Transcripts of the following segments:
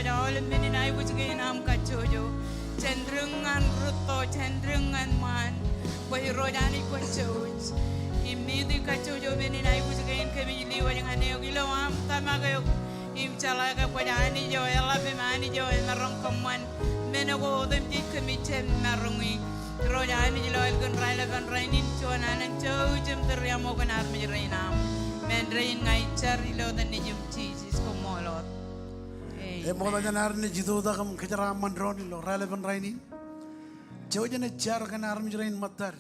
roja oleh meninai bujukin am kacojo cenderungan ruto cenderungan man boy roja ni kacoj imidi kacojo meninai bujukin kami liwa yang aneh gila am tamagayo im calaga pojani jo ela bimani jo marong kaman menego dem di kami cem marungi roja ni lo elgun raila ban rainin cuana nan jem teriamo kan armi rainam men rain ngai cari lo dan ni jem cheese Kommol Moda janar ni jitu da kam kejara mandron lo relevant raini. Jauh jane jar kan army rain matar.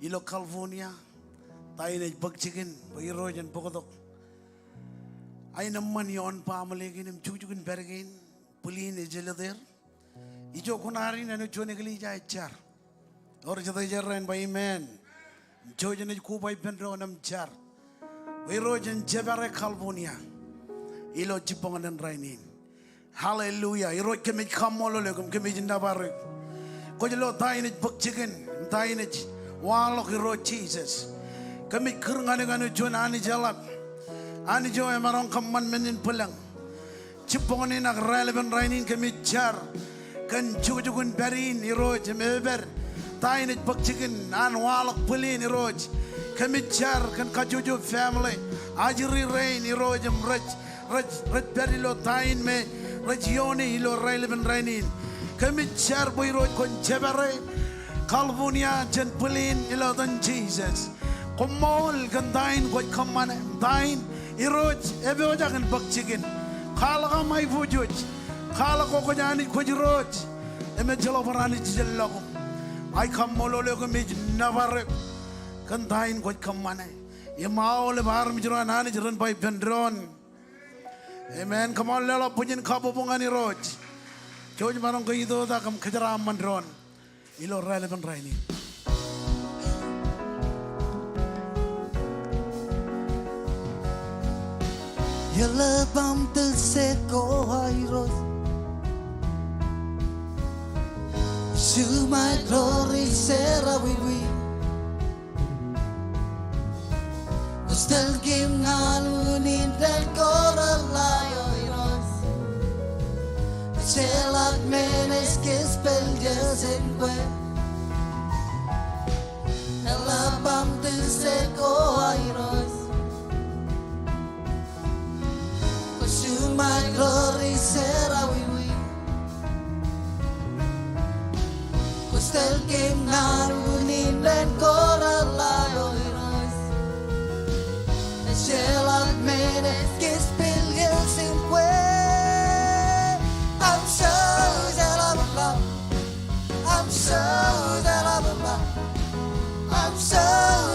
Ilo California. Tai ne bag chicken. Bagi rojan pokodok. Ay naman yon pamali nim chuchukin bergin. Pulin ejelader. Ijo kunari na no chone kali jai jar. Or jata jar rain by man. Jauh jane kubai pendro nam jar. Bagi rojan jebare California. Ilo jipongan rainin. Hallelujah. Iro kemi Kommol le kemi jinda baru. Ko jelo taine bak chicken, taine walok iro Jesus. Kemi kurngane ngane jon ani jalap. Ani jo emarong kaman menin pulang. Cipongane nak relevant rainin kemi jar. Kan jugun berin iro jemeber. Taine bak chicken an walok pulin iro. Kemi jar kan kajuju family. Ajri rain iro jem raj berilo tain me. Regioni ilo relevant rainin. Kami share boy road kon jebare. California jen pulin ilo dan Jesus. Kommol kan dain boy kamane dain iroj ebe oja kan bak chicken. Kala ka mai fujuj. Kala ko ko jani ko jiroj. Eme jelo parani jello. Ai Kommol le ko mi navare kan dain ko kamane. Ye maole bar mi jero nani jeron boy pendron. Amen. Come on, lelo punya kabu bungani roj. Jauh marong ke itu dah kam kejaran mandron. Ilo relevant raini. Yalla bam dil se ko hairos. To my glory, Sarah we. Still game ngalunin dan koral layo iros. Celak menes que spell jasen kwe. Ela bam til se ko iros. Pursue my glory, Sarah we. Still game ngalunin dan koral layo iros. Celak menes que spell jasen kwe. I'm so that I'm in love. I'm so that I'm in love. I'm so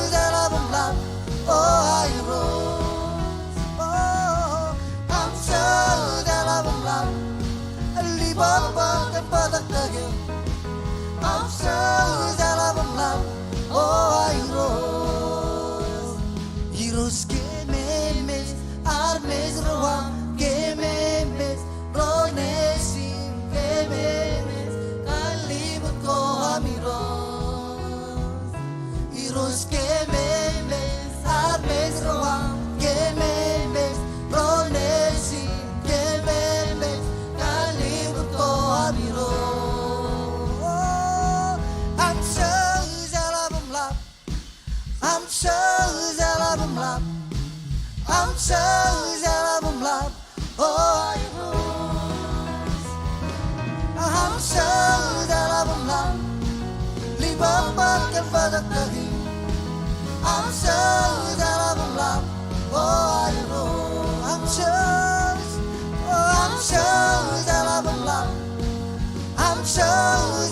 that I'm in love. Oh, I rose. Oh, I'm so that I'm in love. I leave up and put again. I'm so that I'm in love. Oh, I rose. Heroes que memes, armes roam, que memes, ronesim, que memes, calibut ko amiros. Heroes que memes, armes roam, que memes, ronesim, que memes, calibut ko amiros. I'm so that I'm in love. I'm so that I'm in love. I'm so that I'm in love. Oh, I rose. I'm so that I'm in love. Leave up back and further again. I'm so that I'm in love. Oh, I rose. I'm so that I'm in love. I'm so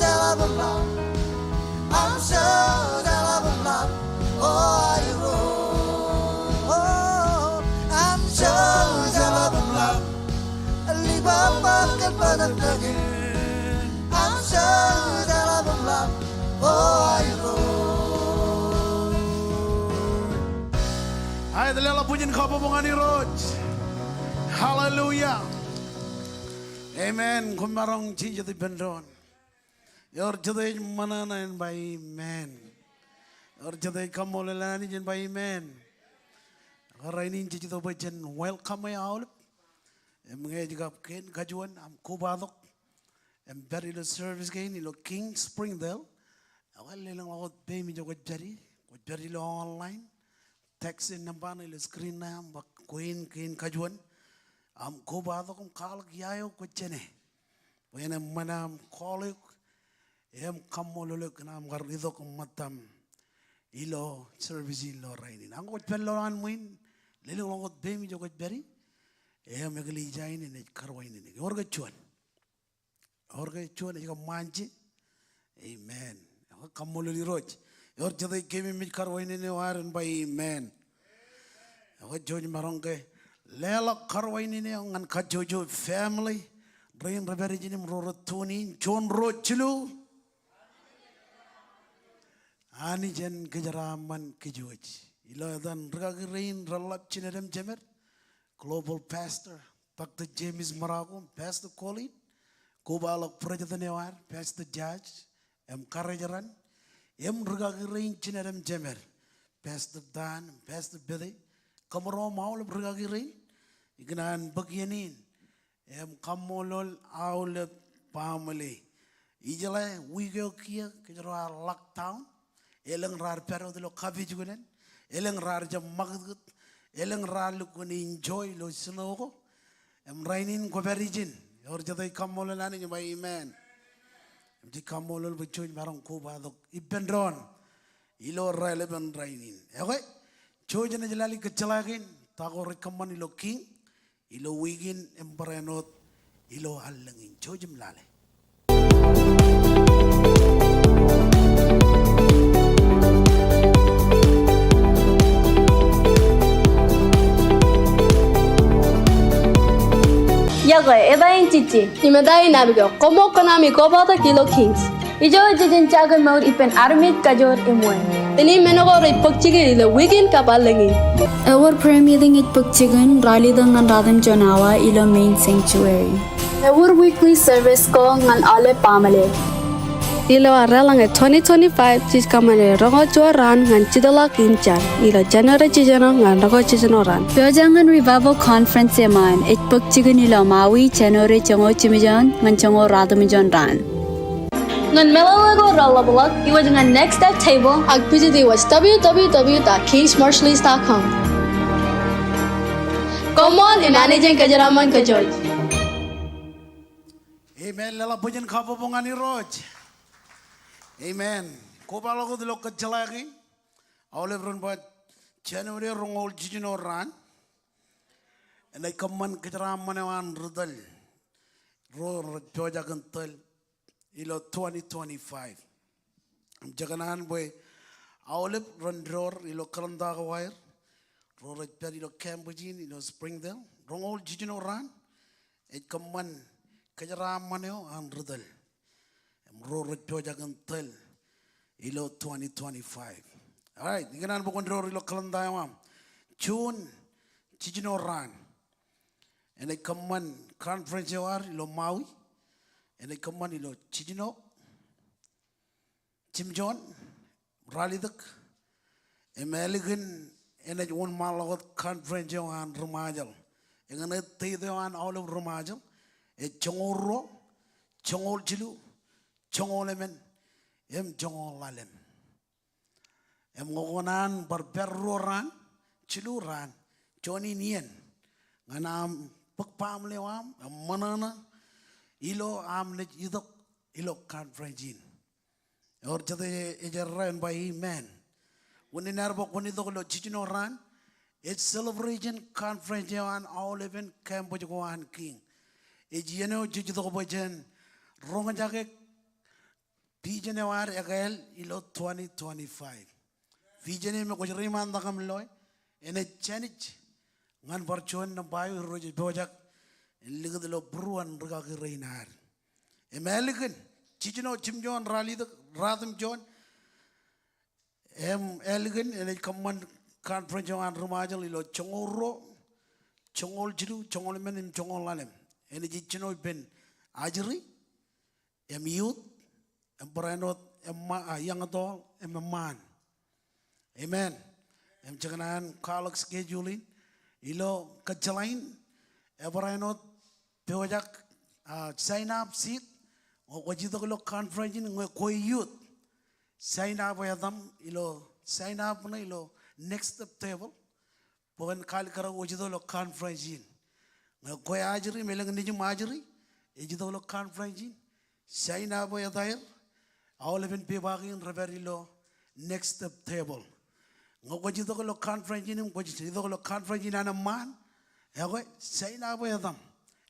that I'm in love. I'm so that I'm in love. Oh, I rose. Oh, I'm so that I'm in love. Leave up and further again. I'm so that I'm in love. Oh, I rose. Ay dalela punya kabu bungani roj. Hallelujah. Amen. Kumarong cinta di pendon. Yor jadai mana nain by man. Yor jadai Kommol lani jen by man. Rainin cinta bacan welcome ya all. Em ngay juga ken kajuan am koba dok. Em beri lo service gain ilo King Springdale. Awal lelang awat pay mi jogot beri lo online. Text in nampan ilo screen na am bak ken kajuan. Am koba dok am kalak yayo ko chene. When em manam kolik em Kommol lo kenam garrido kum matam ilo service ilo rainin. Angkot pello an muin lelang awat pay mi jogot beri. Megali jain ini karwain ini. Orga cuan ini manji. Amen. Kommol li roj. Or jadi kami mit karwain ini waran by amen. Orga joj marongke lelak karwain ini angan kajojo family. Rain reberi jini merorot tuni John roj cilu. Ani jen kejaraman kejoj. Ilo dan regagi rain relap cinerem jemer. Global Pastor, Dr. James Marago, Pastor Colin, Kobalok Prajatanewar, Pastor Judge, Karajaran, Rugagi Chineram Jemer, Pastor Dan, Pastor Billy, Kamaro Maul Rugagi Ignan Bagianin, Kommol Aul Pamale, Ijala, Wigo Kia, Kajara Lockdown, Elang Rar Pero de lo Kavijugan, Elang Raja Magut. Elang ralu kuni enjoy lo snow em rainin ko berijin or jadai Kommol lani by amen di Kommol lo bichoy marang ko ba dok ibendron ilo relevant rainin okay chojana jalali kecelakin tago recommend ilo king ilo wigin embarenot ilo alangin chojim lale. Iakwe, ebayin cici. Imedai nabigo. Komo konami koba ta kilo kings. Ijo jijin jagan maud ipen armit kajor imwen. Tini menogo ipok chigi ilo wigin kapalangi. Our premiering ipok chigan rally dengan radam jonawa ilo main sanctuary. Our weekly service ko ngan ale pamale. Ilo aralang 2025 cis kamane rongo ran ngan cidolak incar. Ilo January cijano ngan rongo cijano ran. Pyojangan revival conference yaman ipok chigan ilo Maui January jongo chimijan ngan jongo radamijan ran. Ngan melalago ralabalak iwa dengan next step table ag pijiti was www.kingsmarshalleys.com. Kommol managing kajaraman kajoj. Amen. Lala pujan kapabungan ni Roj. Amen. Koba lagu dulu kecelakin. Oleh berempat Januari rongol jijino ran. Enai keman keceraman yang rudal. Roh joja kental. Ilo 2025. Jaganan boy. Oleh rondor ilo keranda kawair. Roh rajpar ilo Cambridge ilo Springdale. Rongol jijino ran. Keman keceraman yang rudal. Rorot joja kental ilo 2025. Alright, ikanan bukan ror ilo kalendaya mam. June Jijino ran. Enai keman conference war ilo Maui. Enai keman ilo Jijino. Jim John rally dak. Emeligen enai one malagot conference wan rumajal. Enai tide wan all of rumajal. Chongoro, chongol jilu. Chongol emen, chongol lalem. Ngogonan berberro ran, cilu ran, Johnny nien. Nganam pekpam lewam, manana, ilo amne idok, ilo conference. Or jade ejaran by amen. When in Arbok, when idok lo chichino ran, it's celebration conference on all even Cambodia king. Ejeno jujito bojen, rongan jake. January again ilo 2025. Vijane me kujari manda kam loy. Ene chanich ngan barchuan na bayu roje bojak. Ligad lo bruan raga reinar. Emeligan chichino chimjon rally the radam John. Elegant ene command conference on rumajal ilo chongoro chongol jiru chongol men chongol lalem. Ene chichino ben ajri youth. Berenot yang adol man. Amen. Jangan kalak scheduling ilo kecelain Eberenot pewajak sign up seat wajito ko conference ng koi youth sign up yadam ilo sign up na ilo next step table pon kal kara wajito lo conference ng koi ajri melang niju majri ejito lo conference sign up yadair all even pebagin reveri lo next step table ng wajito ko lo conference ng wajito ko lo conference na man Iakwe sign up yadam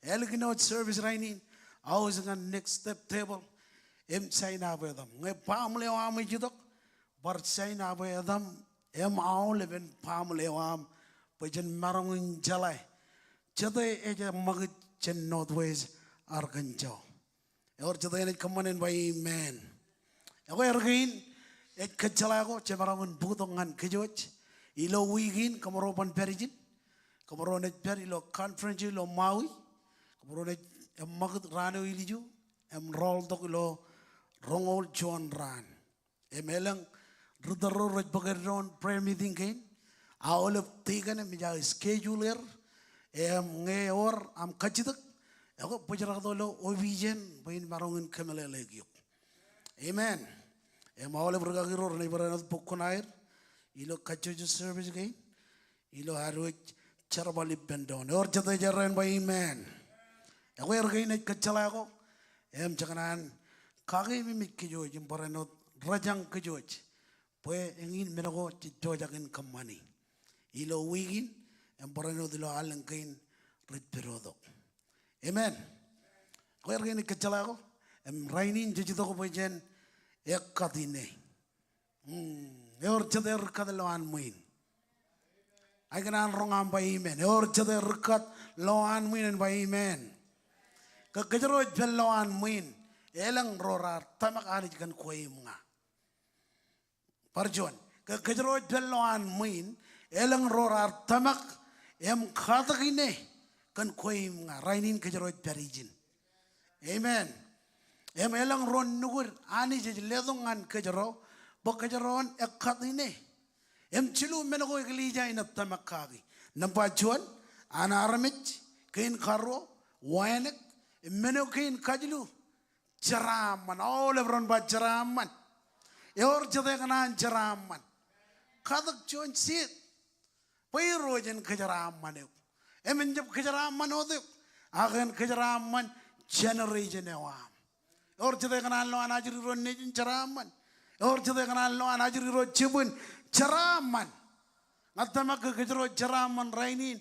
Elegant service rainin. I was in the next step table. Sign up with them. We family am jidok. But sign up with them. All living family am. Pajan marong jalai. Jade eja magit chen northwest Arkansas. Or jade ni come in by amen. Iakwe ergin. Et kachalago chemarong butongan kejoj. Ilo wigin kamaropan perijin. Kamaronet peri lo conference lo Maui. Kemudian magut rano iliju, roll dok lo rongol John ran. Elang rudaro raj bageron prayer meeting kain. Awal tiga ne menjadi scheduler. Ngeor am kacitak. Aku pujarak dolo ovision bain marongin kemele lagi. Amen. Awal bergagiro ne beranat pukun air. Ilo kacuju service kain. Ilo harus cara balik bendon. Or jatuh jaran by amen. Aku ergai naik kecala aku, cakanan kaki mimik kejoj, berenot rajang kejoj, poe ingin menago cicojakin kemani, ilo wigin, berenot ilo alengkain rit perodok, amen. Aku ergai naik kecala aku, rainin jujito ko pojen ekatine, ceder kat loan muin, agenan rongam by amen, ceder kat loan muin by amen. Kekeroj peloan muin, elang rorar tamak anij kan koi mga. Parjon, kekeroj peloan muin, elang rorar tamak khatak ini kan koi mga. Rainin kekeroj perijin. Amen. Elang ron nugur anij ledongan kejero, bok kejeron khat ini. Cilu menago iklija inat tamak kagi. Nampak juan, anaramich, kain karo, wayanek. Menokin kajilu ceraman, all everyone but ceraman. Yor jade kanan ceraman. Kadak cuan sit, payrojen keceraman. Menjab keceraman odu, akan keceraman generation ewam. Yor jade kanan lo anajri ron nejin ceraman. Yor jade kanan lo anajri ron cibun ceraman. Ngatamak kecero ceraman rainin.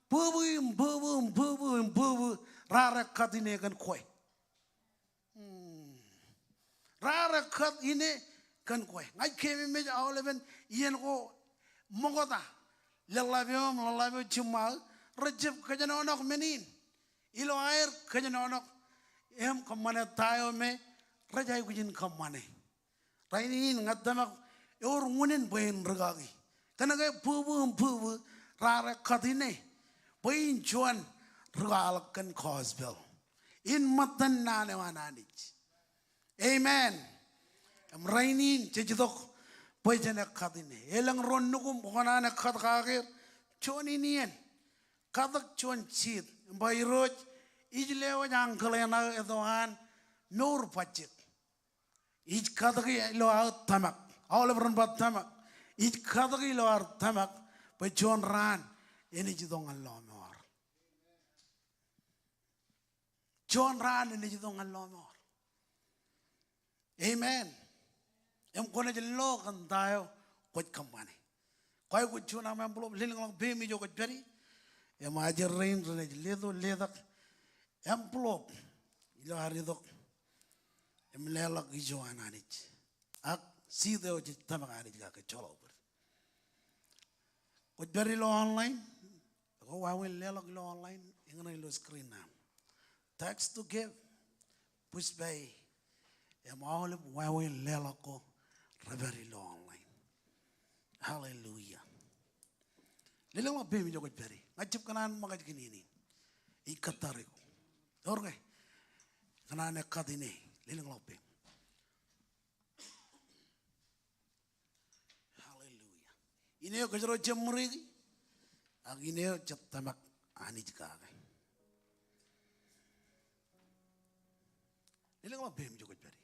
Bubu. Rara kat ini kan koi. Rara kat ini kan koi. Ngai kemi meja awal even ian ko mongota. Lelabiom cuma rejep kajan onok menin. Ilo air kajan onok. Kemana tayo me rajai kujin kemana. Rainin ngatamak yor ngunin bayin regagi. Karena kaya bubu rara kat ini bayin cuan. Rugalkan Cosbel. In matan nane wananich. Amen. Rainin cecedok pojane kadine. Elang ron nukum bukanane kad kagir. Cuan inian. Kadak cuan cid. Bayroj ijlewa jangkalena edohan nur pacik. Ij kadak ilo out tamak. All of bat tamak. Ij kadak ilo out tamak. Pajuan ran. Ini jidong Allah. John ran ini jito ngalomor. Amen. Kona jelo kan tayo kot kamane. Kaya ko chuna ma belum liling lang bemi jo ko beri. Ajar rain rene ledo ledak. Belum. Ilo hari dok. Lelak ijo ananich. Ak sida o jitama anich ga ke cholo ber. Ko beri lo online. Ko wawin lelak lo online. Ingana lo screen na. Text to give, push by. All of we lelako very long line. Hallelujah. Lilang mga bimi jogot peri. Ngajip kanan mga kinini. Ikatarik. Orge. Kanan katini. Lilang lope. Hallelujah. Ini yo kajero jemuri. Ag ini yo jap tamak ani jikagay. Ilang lo bem juga beri.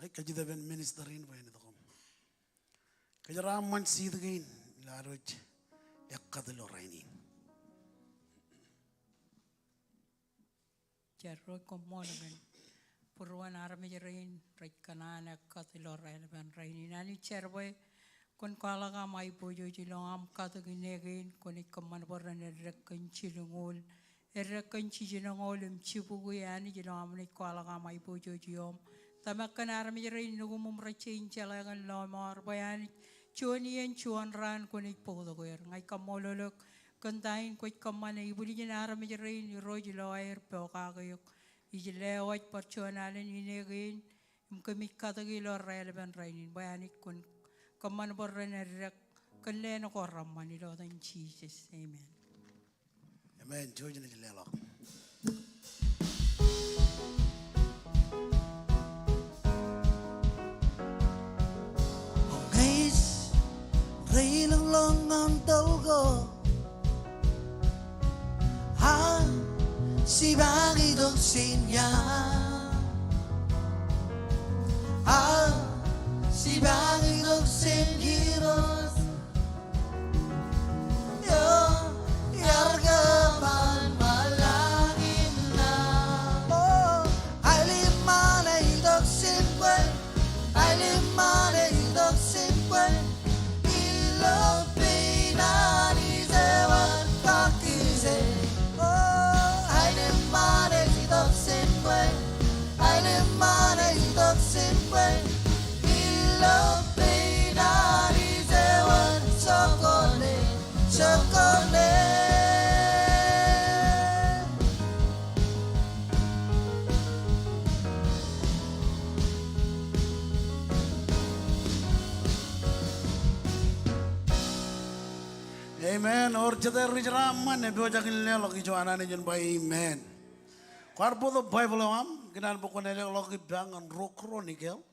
Ay kajida ben ministerin ba ini tokom. Kajaraman sid gain laroj yakadlo rainin. Jarro Kommol ben purwan arme rain right kanana katilo rain rain nani cherboy kon kala ka mai pojo jilong am kata ginegin kon ikaman boran errekan chilungol errekan chilungol chipugu yani jilong am ni kala ka mai pojo jiom tamakan arme rain nugum rachain chalagan lomar bayani chuani en chuan ran kon ikpodo goyer ngai kamololok kantain ko ikaman ibuli jina arme rain roji loer pokagayok ijilewat perchuanalen inegin kami kata gilo relevan rainin bayani kon kaman borren errek kallen ko ramani lo in Jesus amen. Amen. Jojo ni jelelok. Guys, reilang lang ang tawgo. Ha, si Bagi Doksinya. Ha, si Bagi Doksinyiros. Yo, yargaman malangin na. Oh, ay liman ay Doksinwe. Ay liman ay Doksinwe. Ilopinan isewan kakise. Oh, ay liman ay Doksinwe. Ay liman ay Doksinwe. Ilopinan isewan sokone, sokone. Amen. Or jeder rijraman ne boja kinle logi joana ne jen by amen. Karbo the Bible am kinan bukon ele logi bangan ro chronicle.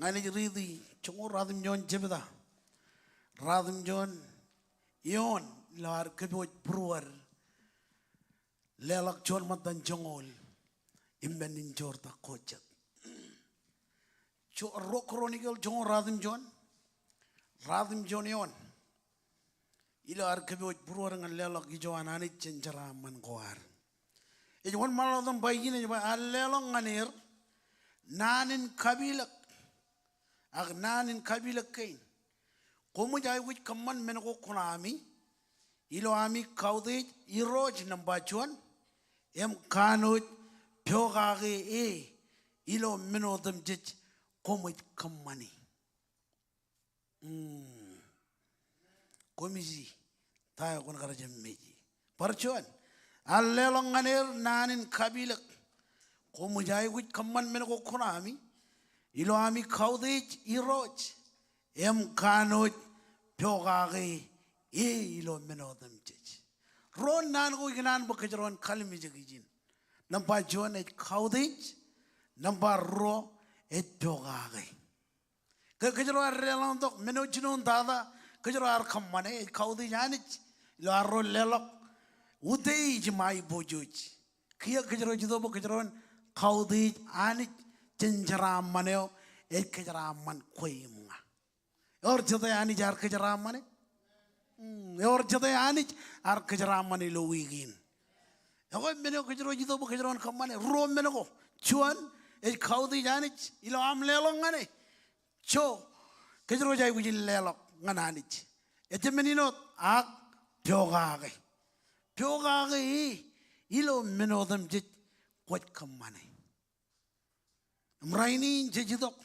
Ngani ridi chungu radim jon jebda. Radim jon yon lar keboj pruar. Lelak jon matan jongol. Imbenin jorta kochat. Ro chronicle chungu radim jon. Radim jon yon. Ilo arkeboj pruar ngan lelak joana ne cenjara man goar. Ejwan malodon bayine jaba allelong nganir nanin kabilak ag nanin kabilak kain komu jay wich kamman men ko kunami ilo ami kaude iroj nambachuan em kanoj pyogage ilo menodam jej komu kammani komisi tayo kon karajem meji parchuan allelong nganir nanin kabilak komu jay wich kamman men ko kunami ilo ami kaudej iroj em kanoj pyogage ilo menodam jej ron nan ko ignan bo kajron kalmi jegijin namba jon et kaudej namba ro et pyogage kajro arrelong dok menojinon dada kajro ar kammane et kaudej anich ilo arro lelok udei jemai bojoj kia kajro jido bo kajron kaudej anich cenjara maneo et kajara man koimunga or jada ani jar kajara mane or jada ani ar kajara mane lo wigin ako meno kajro jido bo kajron kamane ro meno chuan et kaudej anich ilo am lelong ngane cho kajro jay wujil lelok ngananich et meninot ak pyogage pyogage ilo menodam jej kwat kamane mraini jejidok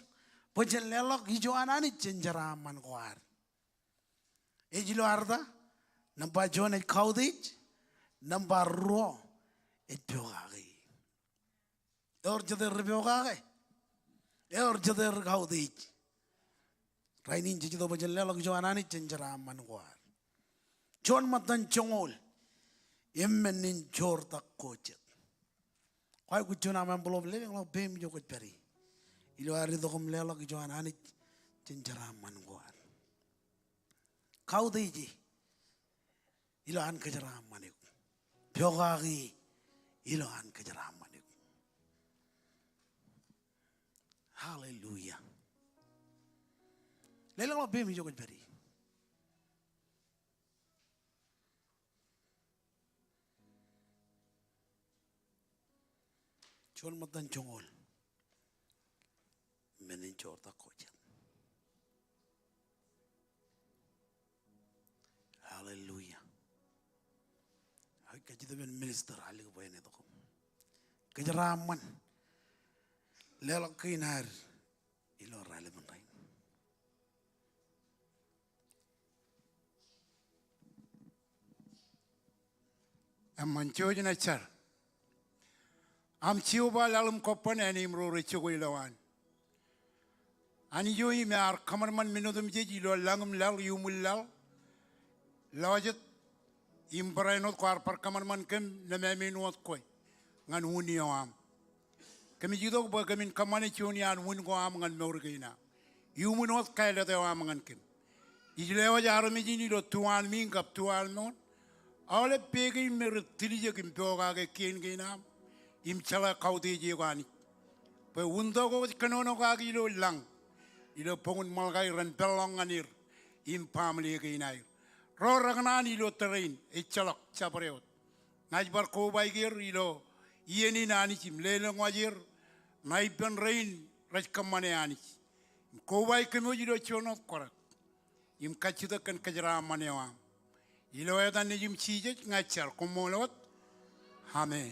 pojel lelok hijo anani cenjara man goar ejilo arda namba jon et kaudij namba ro et pyogage or jeder pyogage or jeder kaudij raini jejido pojel lelok hijo anani cenjara man goar jon matan chongol emmenin jorta kojet Kau kucuna man belum leweng lo bem jokot peri. Ilo hari dokom lelok joan anit cenjara man goar. 가우데이지 이러한 그저라 한마니고 벼가기 이러한 그저라 한마니고 할렐루야 레랑라 뱀이 저걸 베리 졸못한 종을 맨인 jorda kojan hallelujah ay kajida ben minister ali ko boyne to kajaraman lelo kinar ilo rale man ray amman chojna char am chiuba lalum kopan anim ro rechugo ilawan ani yoi me ar kamarman minodum jeji lo langum lal yumul lal lawajat imbrainot ko ar par kamarman kem na me minuot koy ngan huni am kemi jidok ba kemin kamane chuni an hun ko am ngan meurgeina yumunot kayle de am ngan kem ijlewa jaro mi jini lo tuan min kap tuan non ale pegi mer tilije kim toga ge ken gina im chala kauti je gani pe undo go kanono ga gilo lang ilo pongun malgai ran pelong anir im family ke inai ro ragnan ilo terrain e chalak chapreot najbar ko bai gir ilo yeni nani chim lele ngwajir nai pen rain raj kamane ani ko bai kemo ilo chono korak im kachida kan kajra manewa ilo edan ne jim chije ngachar kommolot amen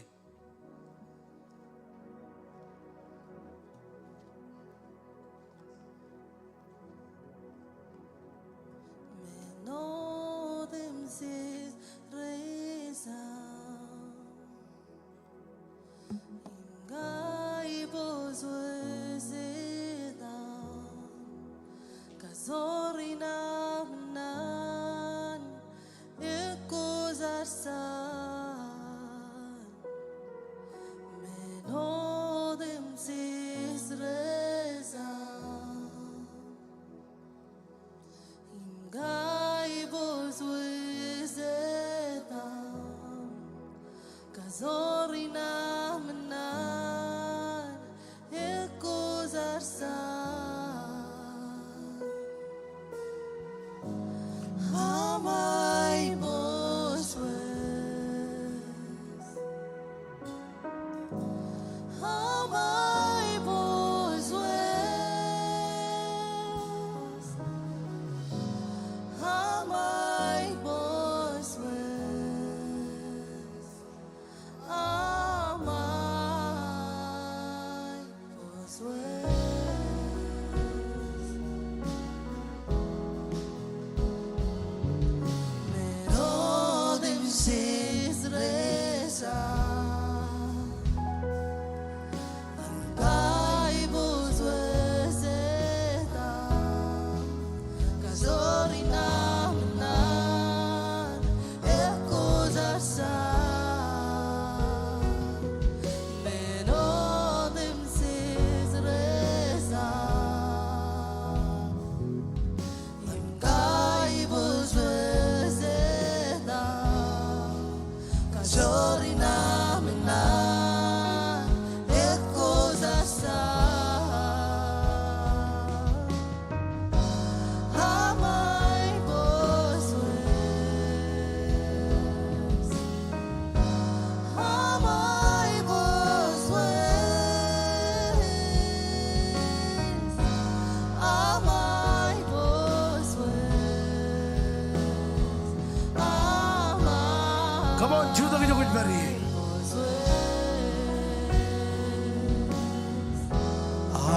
Come on, judo ke jogoj bari.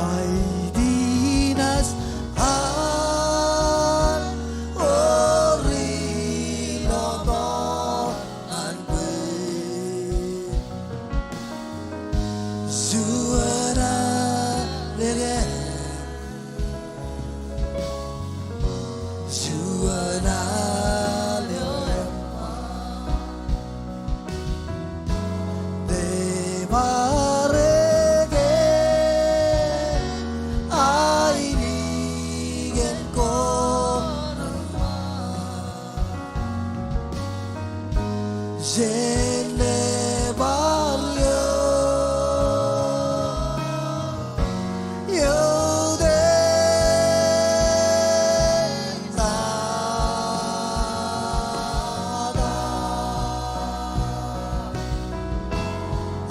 Aidinas an ori lobo anwe suara lege suara lege Jene barrio yo de nada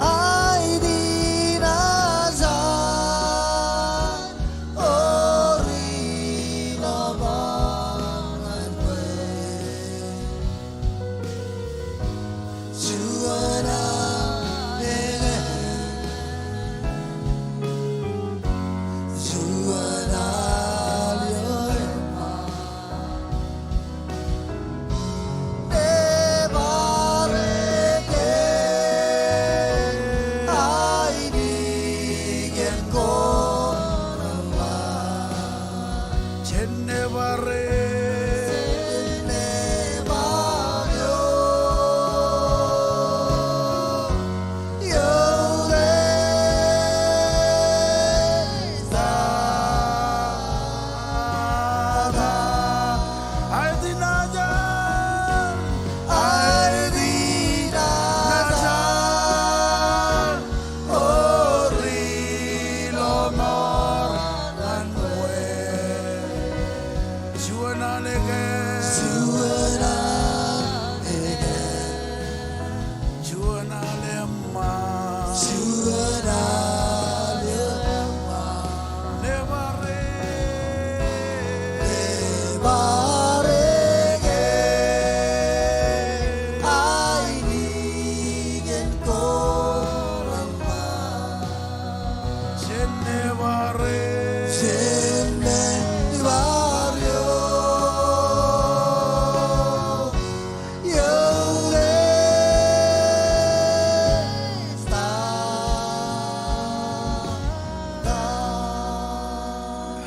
ay dinaza orina bangan Juana Juana Leoma Nebareke ay bigyan ko naman Chenevare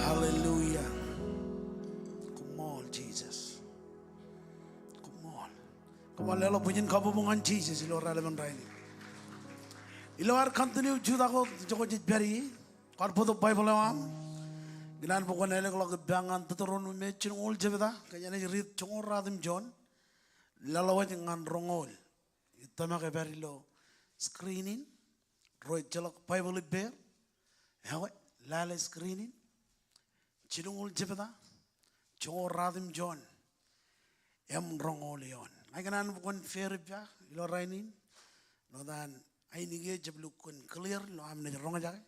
Hallelujah. Kommol, Jesus. Kommol. Kommol lelo punya kabubungan Jesus ilo relevant right. Ilo ar continue juda ko joko jit beri. Kar podo Bible am. Ginan pokon ele ko lag bangan tuturun me chin ol jebeda kanya ne rit chongor radim John. Lalawa ngan rongol. Itama ke beri lo screening. Roy jalok Bible be. Hawe lala screening. Chirungul jebeda. Chongor radim John. Em rongol yon. Ay kanan pokon fair ba ilo rainin. No dan ay nige jablukun clear lo am ne ronga jage.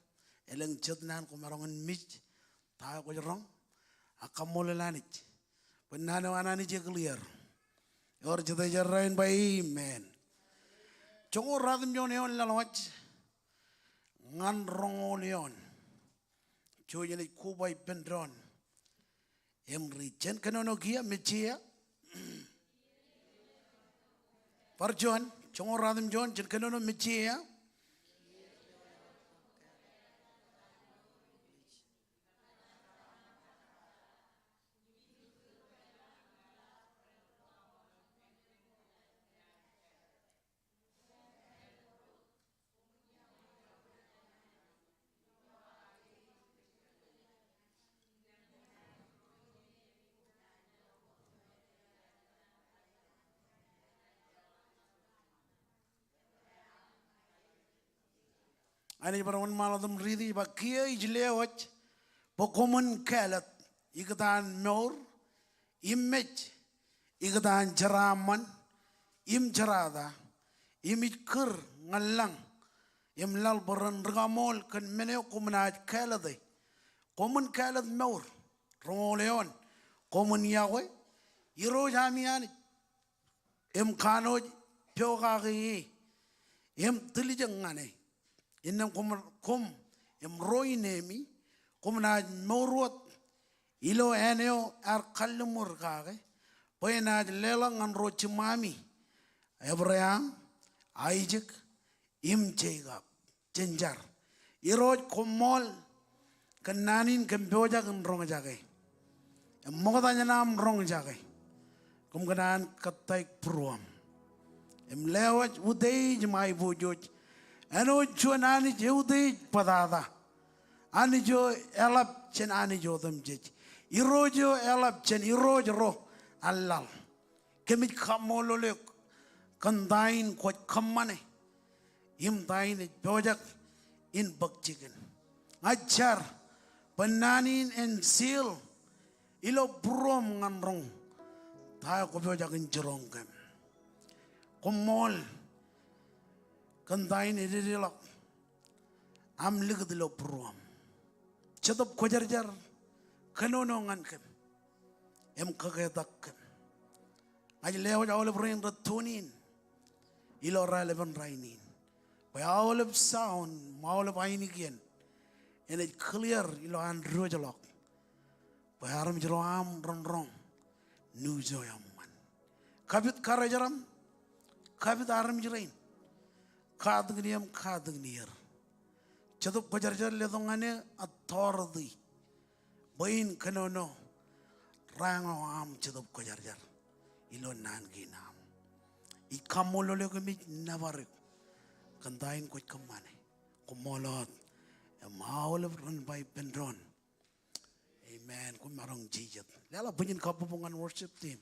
Eleng chetnan ko marongan mich. Ta ko rong. Akamol lanich. Penana wana ni je clear. Yor jete jarrain by amen. Chongor radim John yon lalawach. Ngan rongol yon. Choyene koba ipendron. Emri chen kanono kia mechia. Par John, chongor radim John chen kanono mechia. Ani parawan maladum ridi ba kia ijlewach pokomun kalat igatan nor image igatan jaraman im jarada imit ker ngalang im lal baran regamol kan meneo komunat kalade komun kalad nor rongoleon komun Iakwe iro jamiani im kano pyogagi im tilijangane Inam kum em roi nemi kum na morot ilo eneo ar kalumur kage poy na lelang an rochi mami Abraham Isaac im Jacob jenjar iroj Kommol kenanin kemboja kan rong jage em mogatanya nam rong jage kum kenan katai pruam em lewat udai jmai bujoj Ano jo nani jeude padada, ani jo elap chen ani jo dam jej, irojo elap chen irojo ro allal, kemit kamololek Kandain kwat kamane. Im tain bojak in bakchigen. Ajar penanin en seal ilo brom nganrong. Tayo ko bojak in jerongkem. Kommol kandain idirilak. Am ligdilo brom. Chatop kojarjar kanonongan kem. Em kagedak kem. Aj leo ja oleh brain ratunin. Ilo relevant rainin. By all of sound, all of ainigian. And it clear ilo an rojalok. By aram jeroam ronrong. Nu joyam man. Kabit karajaram. Kabit aram jerain. Kadgniam kadgnir. Chatup kojarjar ledongane authority. Bain kanono. Rango am chatup kojarjar. Ilo nanginam. Ikamolo legumit navarek. Kantain kwat kamane. Kommolot. Maulab run by Pendron. Amen. Kumarong jijat. Lala bunyin kapupungan worship team.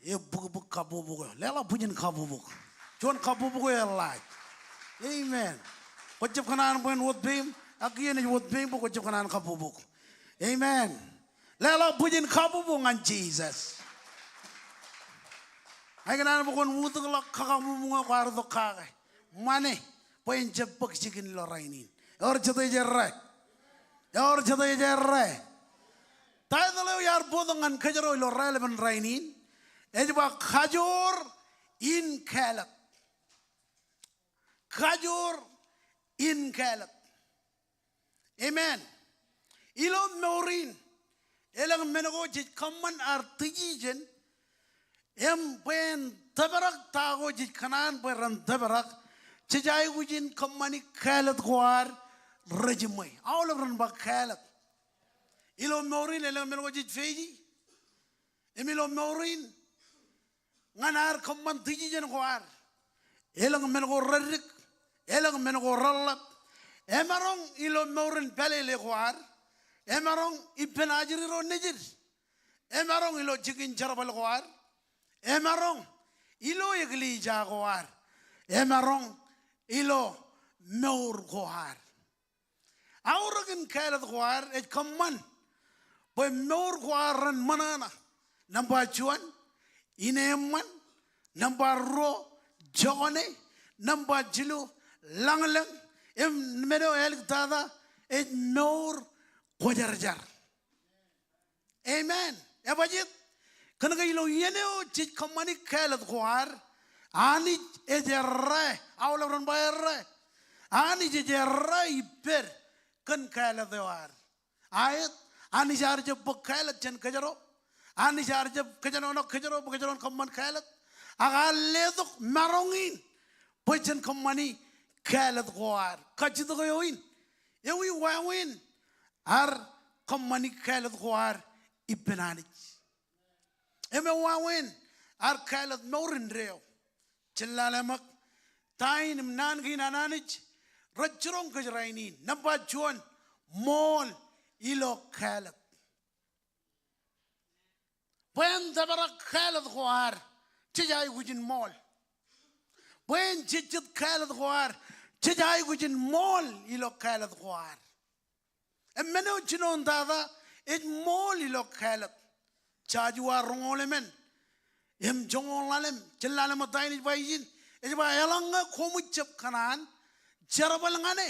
Ye buk kapupungan. Lala bunyin kapupuk. John kapupungan ya like. Amen. Wajib kanan pun wot bim. Akian ni wot bim pun wajib kanan kapupuk. Amen. Lala bunyin kapupungan Jesus. Ay kanan pun wutuk lak kakapupungan kuardo kakai. Mane. Poin jebak chicken lorainin. Or jatuh jerai. Or jatuh jerai. Tayo dalaw yar bodongan kajaro lorai leban rainin. Ejba kajor in kalak. Kajor in kalak. Amen. Ilo morin. Elang menago jit kaman artijijen. Em pen tabarak tago jit kanan peran tabarak. Cejai ujin kamani kalat kuar rejimai. Awal ran bak kalat. Ilo morin elang menago jit feji. Emilo morin. Nganar kaman tijijen kuar. Elang menago rerik. Elang menago ralap. Emarong ilo morin pelele kuar. Emarong ipenajiri ro nejir. Emarong ilo jikin jarabal kuar. Emarong ilo yegli jaguar. Emarong ilo meur kuar. Auragan kalat kuar et kaman. Boy meur kuaran manana. Nampak cuan. Ineman. Nampak ro. Jone. Nampak jilu. Langlang. Em medo elik tada. Et meur kujarjar. Amen. Ya bajit. Karena ilo yeneo cik kamani kalat kuar. Ani ejerre. Awal orang bayar. Ani ejerre iper. Kan kalat kuar. Ayat. Ani jarje bekalat jen kejaro. Ani jarje kejaro nak kejaro bekajaron kaman kalat. Agal leduk marongin. Pojen kamani kalat kuar. Kajit koyoin. Ewi wawin. Ar kamani kalat kuar ipenanich. Eme wawin ar kalat morin reo. Celalamak tain nan ginananich rajrong kajrainin nampak juan mol ilo kalat. Pen tabarak kalat kuar cejai gujin mol. Pen cicit kalat kuar cejai gujin mol ilo kalat kuar. Emeno jinon tada it mol ilo kalat. Chajua rongolemen. Em jongolalem. Jelalem atayin ibayin. Ejba elanga komucap kanan. Jarabal ngane.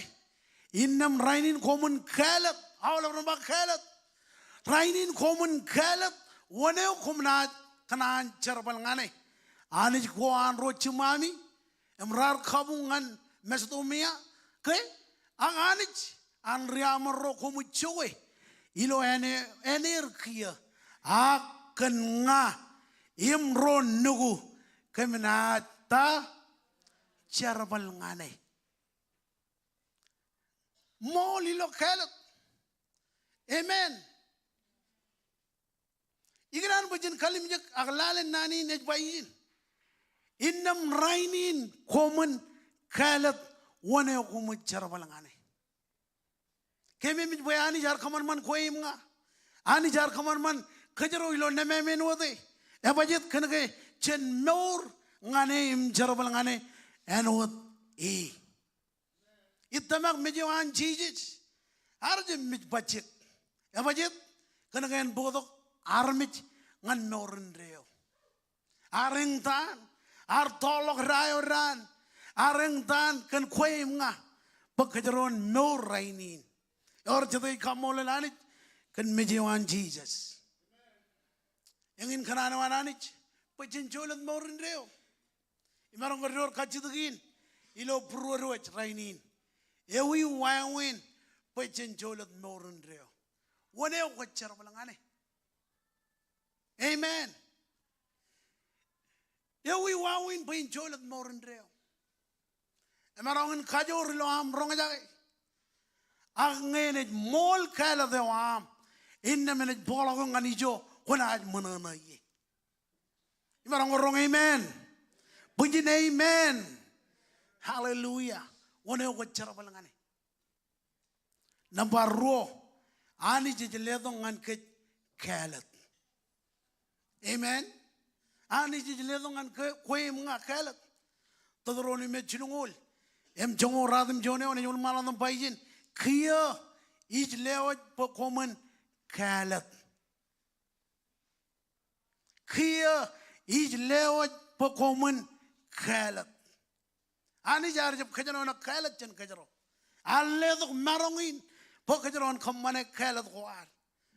Innam rainin komun kalat. Awal orang bak kalat. Rainin komun kalat. Waneo komunat kanan jarabal ngane. Anij kuan rochimami. Emrar kabungan mestomia. Ke? Ang anij. Ang riamar ro komuchowe. Ilo energia. Akan nga imron nugu kemenata jarabal ngane. Moli lo kalat. Amen. Igran bujin kalim jak aglalen nani nejbayin. Innam rainin komun kalat wane komun jarabal ngane. Kemi mij bayani jar kaman man koim nga. Ani jar kaman kajaro ilo neme menuade. Ebajit kanake chen nor ngane im jarabal ngane enot e. Itamak mejiwan jijit. Arje mij bacit. Ebajit kanake en bodok armij ngan noren reo. Areng tan ar tolok rayo ran. Areng tan kan kweim nga. Pagkajaron no rainin. Or jatoy Kommol lanit kan mejiwan Jesus. Yang kananawan anich pachincholat morin reo. Imarong koror kachitugin ilo pruruach rainin. Ewi wawin pachincholat morin reo. Waneo kwachar balangane. Amen. Ewi wawin pachincholat morin reo. Imarong kajor lo am rongajay. Angenet mol kala de am. Inna menet bola ko nganijo kuna manana ye. Imarang orong amen. Bunjin amen. Hallelujah. Wone ko chara balangane. Number 2 ani je ledong ngan ke kalat. Amen. Ani je ledong ngan ke koim nga kalat. Todroni me chinungol. Em jongo radim jone one yul malandam paijin. Kia is lewat pokomen kalat. Kia is lewat pokomen kalat. Ani jar jab kajaro na kalat chen kajaro. Alle dok marongin pokajaro kamane kalat koar.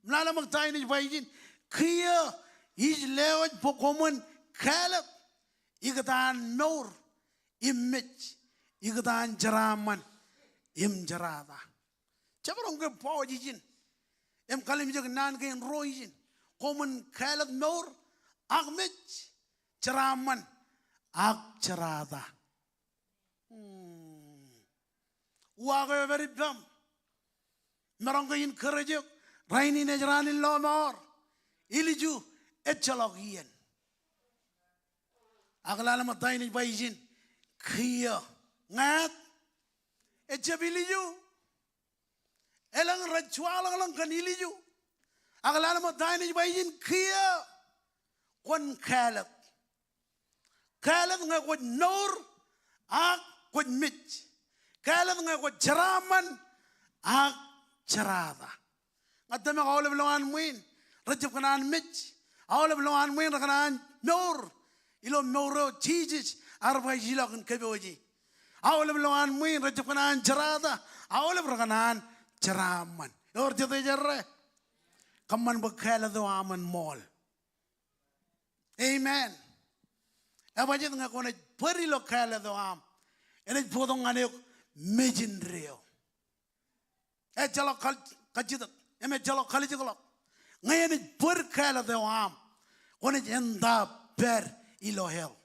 Mlala magtain is baijin. Kia is lewat pokomen kalat. Igatan nor image. Igatan jaraman. Im jarada. Cabarong ke pau jijin. Em kalim jag nan ke roijin. Komen kalat nor agmet jaraman ag jarada. Waga very bam. Marong ke in kerajak raini nejrani lomor. Iliju etchalogian. Aglala matain ni baijin. Kia ngat Ejabiliju, elang ritual elang kaniliju, agalana mo dahil bayin kia, kon kalat nga kon nor, ak kon mit, kalat nga kon jaraman, ak jarada. Ngadama ka oleh belongan muin, rajab kanan mit, oleh belongan muin kanan nor, ilo noro Jesus, arba jilakan keboji. Awalem longan muin rajab kanan jarada, awalem rakanan jaraman. Or jatuh jarre, kaman bekala do aman mall. Amen. Apa jatuh ngakone peri lo kala do am. Ene potong ngane mejin reo. Jalok kajitat, jalok kali jikolok. Ngane per kala do am. Kone jenda per ilohel.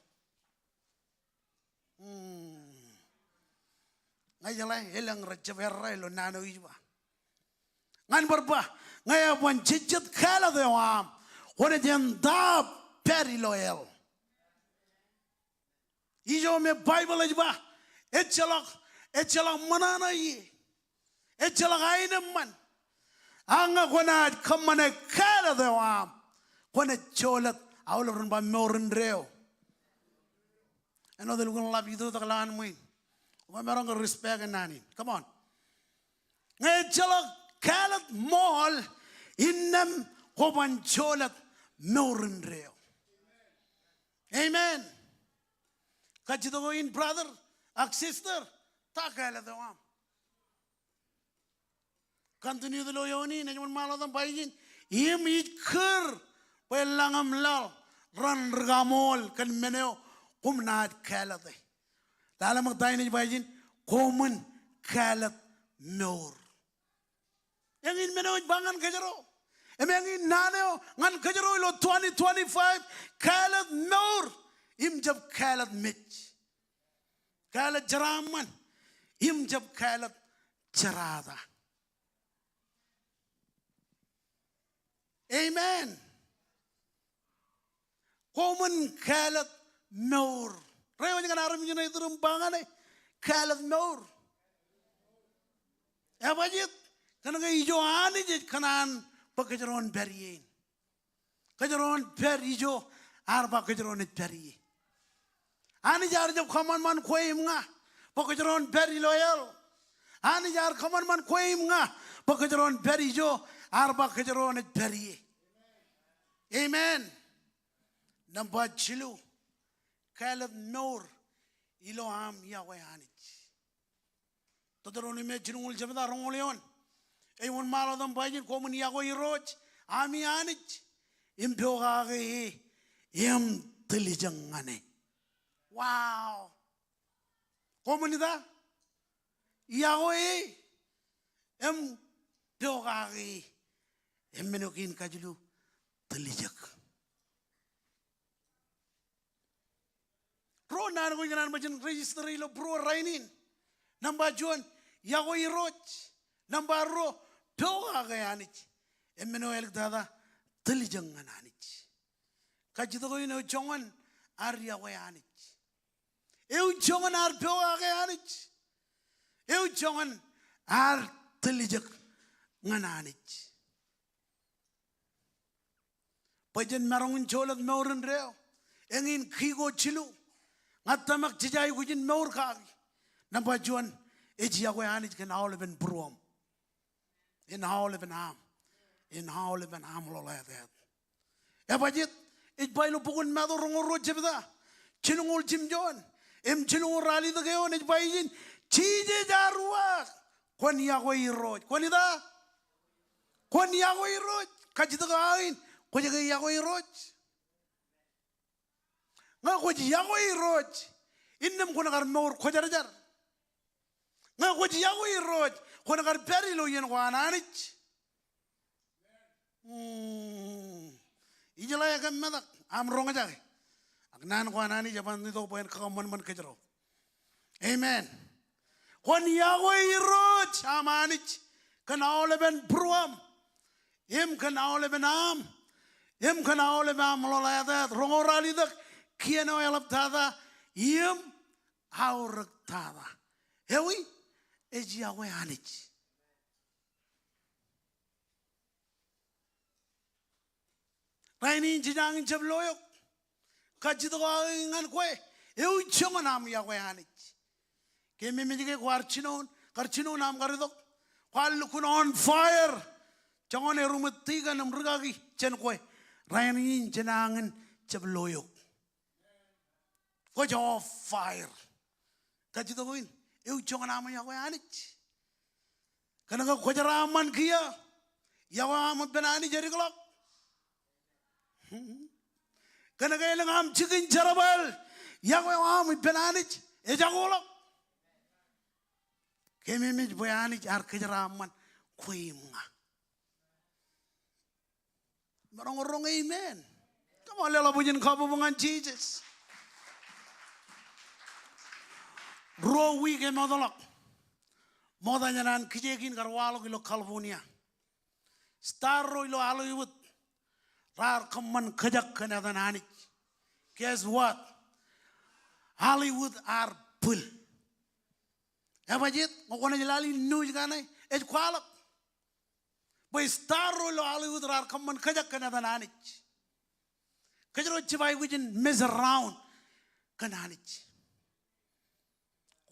Ngajalai elang rajavera lo nano iba. Ngan berba ngaya buan jejat kala dewam. Wane jenda peri loyal. Ijo me Bible iba. Echalak manana ye. Echalak ainem man. Anga kona kamane kala dewam. Kone cholat awalurun ba morin reo. Ano dulu kung labi itu tak lahan muin. Merong ke respect nani. Come on. Ngejalak kalat mall inam koban cholat morin reo. Amen. Kajito ko in brother, ak sister, tak kalat doam. Continue the loyoni na yung malatang paijin. Im ikir pelangam lal ran regamol kan meneo kumnat kalat eh. Dalam magtayo ni bayin, common kalat nor. Yang in menawid bangan kajaro. Yang in naneo ngan kajaro ilo 2025 kalat nor. Imjab kalat mitch. Kalat jaraman. Imjab kalat jarada. Amen. Common kalat nor. Rewan yang aram yun itu rumpangan kalat nor. Apa jit? Karena ijo ani jit kanan Pagkajaron beriin. Kajaron berijo arba kajaron it beri. Ani jar jab common man koim nga. Pagkajaron beri loyal. Ani jar common man koim nga. Pagkajaron berijo arba kajaron it beri. Amen. Nampak cilu. Kalab nur iloham Iakwe hanich. Tadaron ime cinungul jabda rongoleon. Ewan maladam bajin komun Iakwe iroj. Ami hanich. Impyogage im telijangane. Wow. Komunida Iakwe im pyogage im menokin kajulu telijak. Pro na ko ganan macam register ilo pro rainin. Namba John Iakwe iroj. Namba ro pyogage hanich. Im menoel dada telijangan anich. Kajito ko yun jongan arya we anich. Eu jongan ar pyogage anich. Eu jongan ar telijak ngan anich. Pajan marungun cholak maurin reo. Engin kigo chilu. Ngatamak jijay kujin maur kagi. Nampak juan Iakwe anich kan haul ben bruam. In haul ben am. In how live an amlo like that. Ebajit, it by no pukun mado rongoro jibda. Chinungul Jim John. Chinungul rally the gaon, it by in Chije Jarua. Kwan Iakwe road. Kwanida? Kwan Iakwe road. Kajitagain. Kwajaga Iakwe road. Nga kwaji Iakwe road. Innam kunagar more kwajarajar. Nga kwaji Iakwe road. Kunagar perilo yen wananich. Ijala kan madak am rong aja. Agnan ko anani jaban nito poin kaman man kejero. Amen. Kon Iakwe iroj amanich kan auleben pruam. Im kan auleben am. Im kan auleben am lolayat rongorali dak kieno elap tada im aurak tada. Hewi Iakwe anich. Rainin jinang jabloyok. Kajito ngan kwe. Eu chongan am Iakwe hanich. Kemi mijike karchino nam karidok. Kwal kun on fire. Chongan erumatiga nam rugagi chen kwe. Rainin jinangan jabloyok. Kwaja off fire. Kajito koin. Eu chongan am Iakwe hanich. Kanaka kwaja raman kia. Iakwe amat benani jerikolok. Karena kaya lang am chicken jarabal, Iakwe am ipenanich, ejagolok. Kami mij boyanich ar kejaraman kuimga. Marong amen. Come on, lela bujin kabubangan Jesus. Ro week modalok. Modanya nan kijekin karwalo ilo California. Starro ilo Hollywood. Rar kaman kajak kanada nanik. Guess what? Hollywood are full. Ebajit, ngokona jilali news ganay, kwalak. By starro lo Hollywood rar kaman kajak kanada nanik. Kajaro chibay wujin mess around kananik.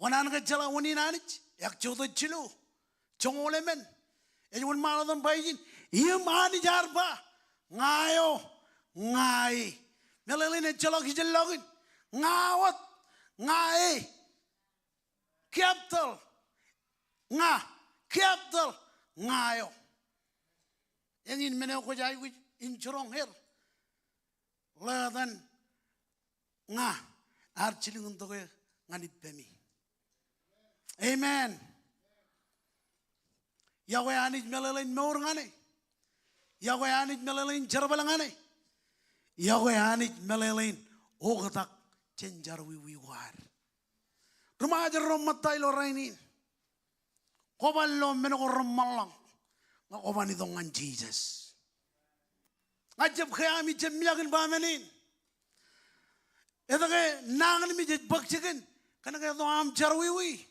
Wanan ka jala wani nanik, yak chodo chilo, chongolemen. Ejwan maladam bayjin, mani jarba. Ngayo, ngai. Melalin jalok hijalogin. Ngawat, ngai. Capital, capital, ngayo. Yang in meneo ko jay in churong her. Ladan archiling untuk nganit pemi. Amen. Iakwe anit melalin maur ngane. Iakwe anit melelain jarbalangane. Iakwe anit melelain ogatak cenjar wiwiwar. Rumah ajar romatai lo rainin. Koban lo menoko romalang. Nga koban ito ngan Jesus. Ngajab kaya mi jemyakin bamenin. Ito kaya nangan mi jebakchikin. Kana kaya ito am jarwiwi.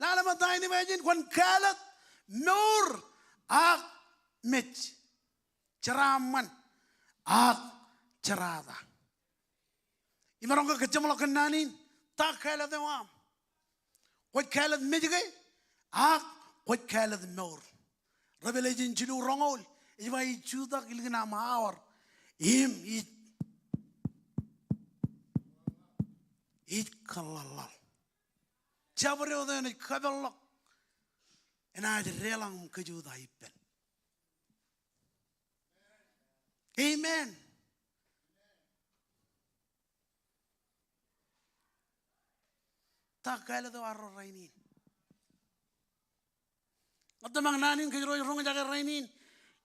Lalamatay ni imagine kung kalat nur ak mech ceraman ak cerada. Imarong ka kecamlo kenanin tak kala dewam. What kala mejge ak what kala meur. Revelation jilu rongol. Iwa ichuda kilgina maawar. It kalalal. Jabare oda ni kabalok. And I relang kajuda ipen. Amen. Tak kala do arro rainin. At mang nanin kajro rong jaga rainin.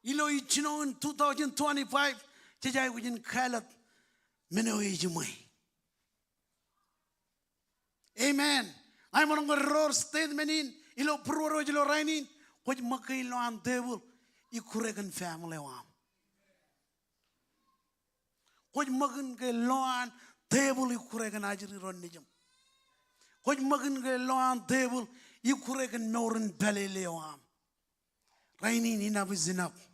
Ilo ichino in 2025. Jajay wujin kalat meno ijumay. Amen. I'm on the roar statement in ilo puroro jilo rainin. What makai lo an devil ikuregan family wam. What magan ke lo an devil ikuregan ajiri ron nijam. What magan ke lo an devil ikuregan noren belele wam. Rainin enough is enough.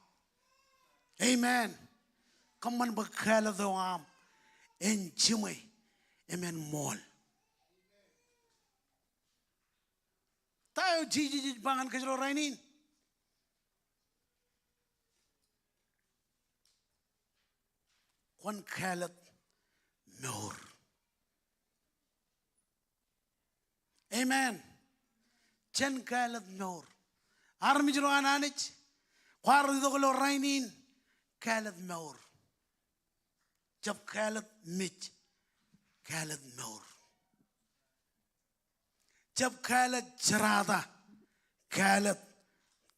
Amen. Come on bakala the wam. En chimay. Amen mall. Tayo jiji bangan kajro rainin. Kwan kalat meur. Amen. Chen kalat meur. Armi jro ananich. Kwar doglo rainin kalat meur. Jab kalat mich kalat meur. Jab kalat cerada, kalat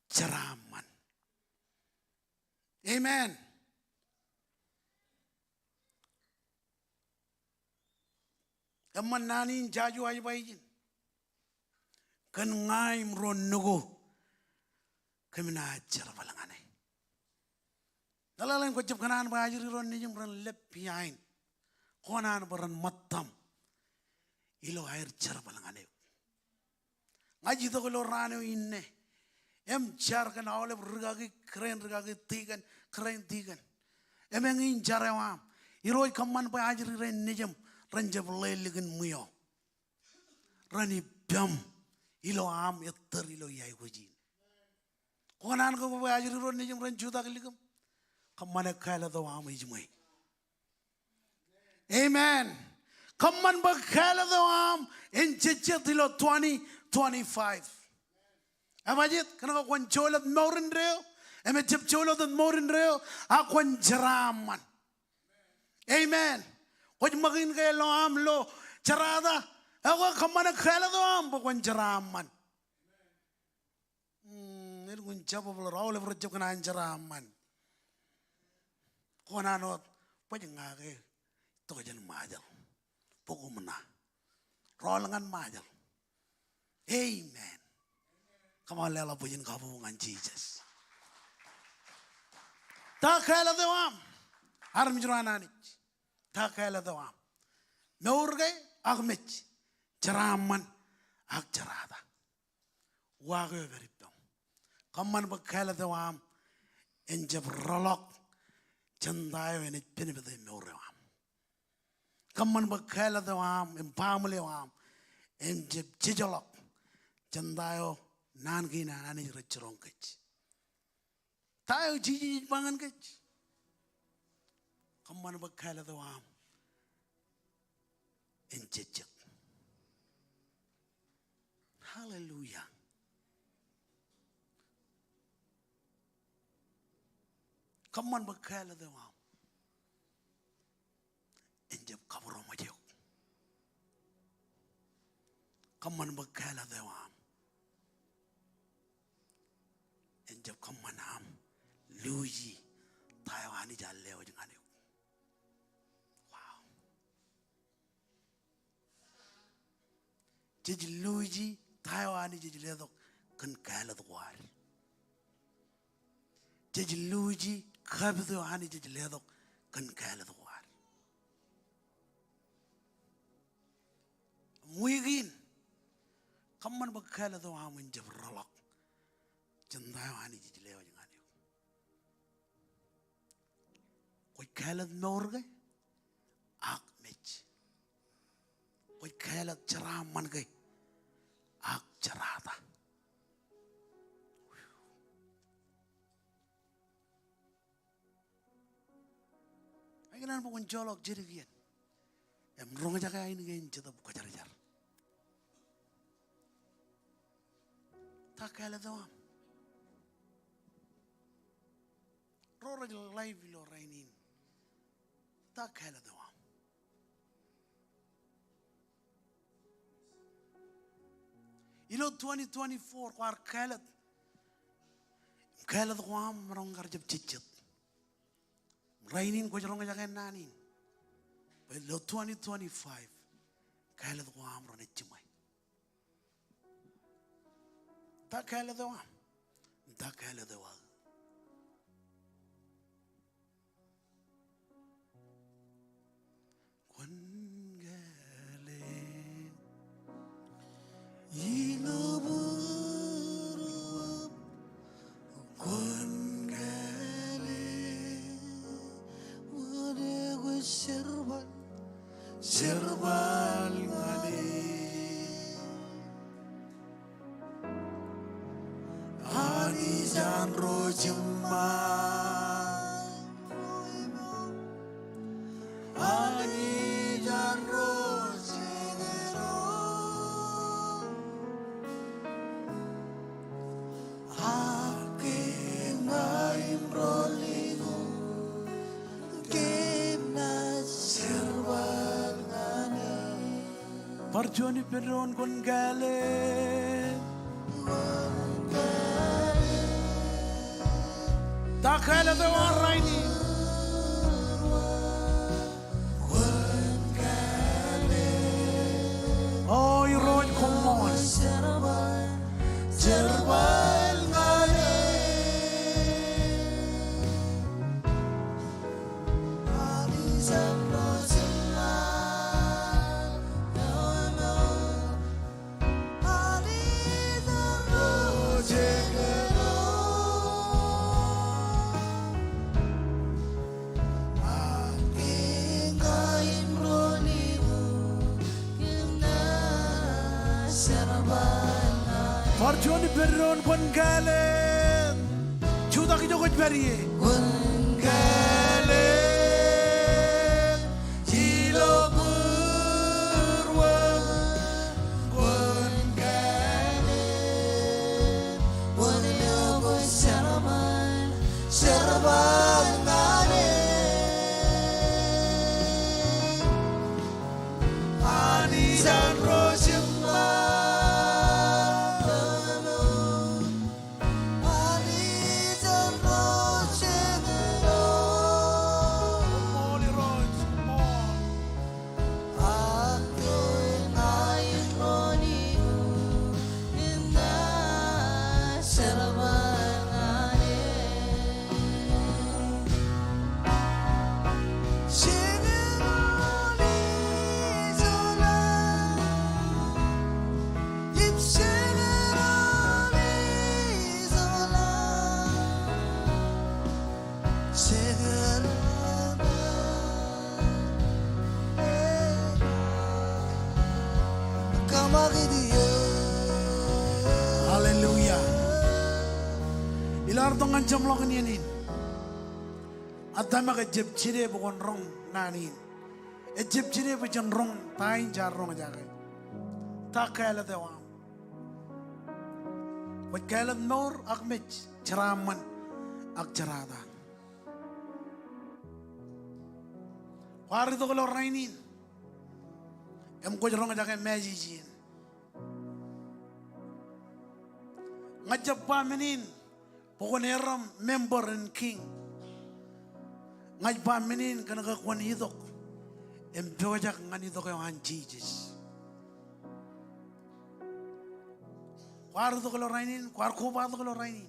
ceraman. Amen. Eman nanin jaju ay bayjin. Kan ngaim ron nugo. Kami na cerabalangane. Dalalan ko jab kanan bayjiri ron nijim ron lepiain. Konan baran matam. Ilo air cerabalangane. Ngaji to lo rano inne. Char kan awale regagi keren regagi tigan keren tigan. Ngin jarawam. Iroi kaman pa ajri ren nijam ranjab leligan muyo. Rani piam ilo am etter ilo yai gojin. Konan ko pa ajri ron nijam ran juda keligam. Kamane kala do am ijmai. Amen. Kaman ba kala do am in chechet ilo 2025. Amajit kana ko cholat morin reo. Eme chep cholat morin reo. Akwan jaraman. Amen. Ko magin kay lo am lo charada. Ako kamana kala do am ba kwan jaraman. Nir kun chapa bolo rawle bro chep kana jaraman. Ko nanot pajengage to jan majal. Poko mena. Rolangan majal. Amen. Come on, lela pujian kabungan Jesus. Tak kala dewam. Armi juranani. Tak kala dewam. Meurge agmech. Ceraman ag cerada. Wage veripam. Come on, bakala dewam. Enjab rolok. Chandayo en it pinibede meurewam. Come on, bakala dewam. Empamule wam. Enjab chijolok. Chandayo nan gina nani rechorong kech. Tayo jiji bangan kech. Kaman bakala do am. Enjejek. Hallelujah. Kaman bakala do am. Enjeb kaburo majok. Kaman bakala do am. Enjab kamanam luji tayo ani jalle o jangane. Wow. Jadi luji tayo ani jadi ledok kan kala dwar. Jadi luji kabdo ani jadi ledok kan kala dwar. Muigin kaman bakala do amun jabralak. Jandayo ani jijileo jangane. Koi kalat norge ak mech. Koi kalat ceraman ge ak cerata. Ay ganan po kung jolok jirigian. Em rong aja kaya ini gen jeta buka jar. Tak kalat doang. Rora jel live lo rainin. Tak kalat doang. Ilo 2024 kwar kalat. Kalat doang merong karjab cicit. Rainin ko jarong aja kaya nanin. Ilo 2025 kalat doang merong necimai. Tak kalat doang. Tak kalat doang. Serbal ngane ani janro jemma ani janro jenero ake ngaim rolinu kemna serbal Parjoni peron kon gale Tak kala de waraini Oh iroj Kommol Serbal ngale Parjoni peron kon gale Chuda ki jokoj beriye kon gale Jilo burwam kon gale Wanya ko saraman Sarabang ngane Ani san rosimma Hallelujah. Ilar tongan jamlok niyanin. Adama ka jeb chire bukon rong nanin. E jeb chire bukan rong tain jar rong aja kay. Tak kaya dewam. Wat kaya nor akmej ceraman ak cerada. Wari to kalau rainin. Em ko rong aja kay majijin. Ngajab paminin pokon eram member and king ngaj paminin kana ka kwan hidok em bewajak ngani to kayo han Jesus kwar to kalo rainin kwar koba to kalo rainin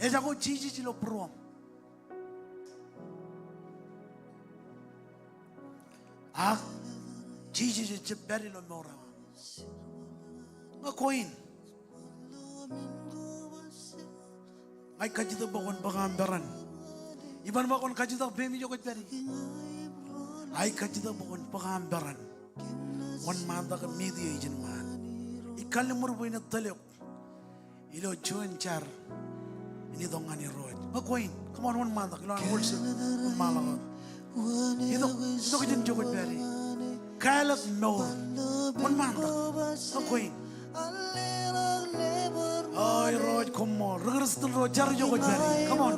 eja ko Jesus lo prom Jesus je beri lo mora ngakoin Ay kajito bakon bagambaran. Iban bakon kajita bemi jokot peri. Ai kajita bakon pagambaran. Wan manda ka media agent man. Ikal mur boy na talok. Ilo chuan char. Ini dongani road. Makoin. Come on, one manda. Kilo an wholesale. One malagot. Ito kajin jokot peri. Kalat no. One manda. Makoin. Ay road Kommol. Regerstel road jar jokot peri. Come on.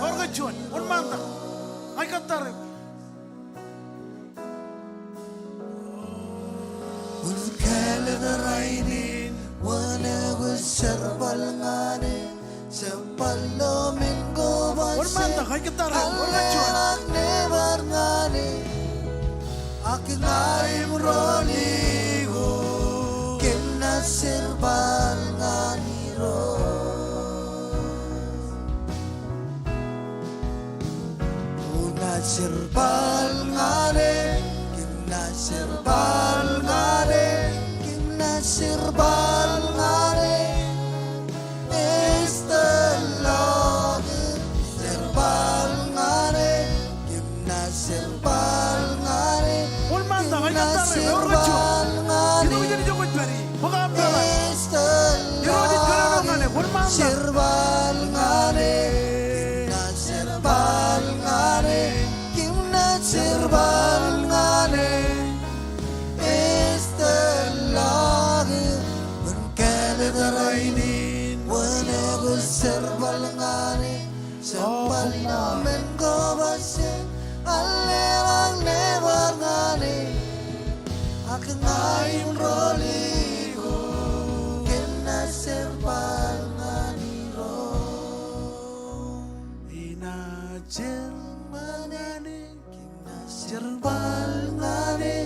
Orga chuan. One manda. Ay katar. One manda. Ay katar. Orga chuan. Aking aim roligo Kimna sirbal ngani ro Una sirbal ngane Kimna sirbal ngane Kimna sirbal ngane Estelog sirbal ngane Kimna sirbal ngane One manda. Ay katar. Orga chuan. Ito kajin jokot peri. Pagambaran. Irodit ka na ngane. One manda. Sirbal ngane Kimna sirbal ngane Kimna sirbal ngane Estelagi Berkelidarainin Wanego sirbal ngane Sirbal namin kabasin Alerang nebar ngane Aking aing roligo Kimna sirbal ngani ro Inajer manane. Kimna sirbal ngane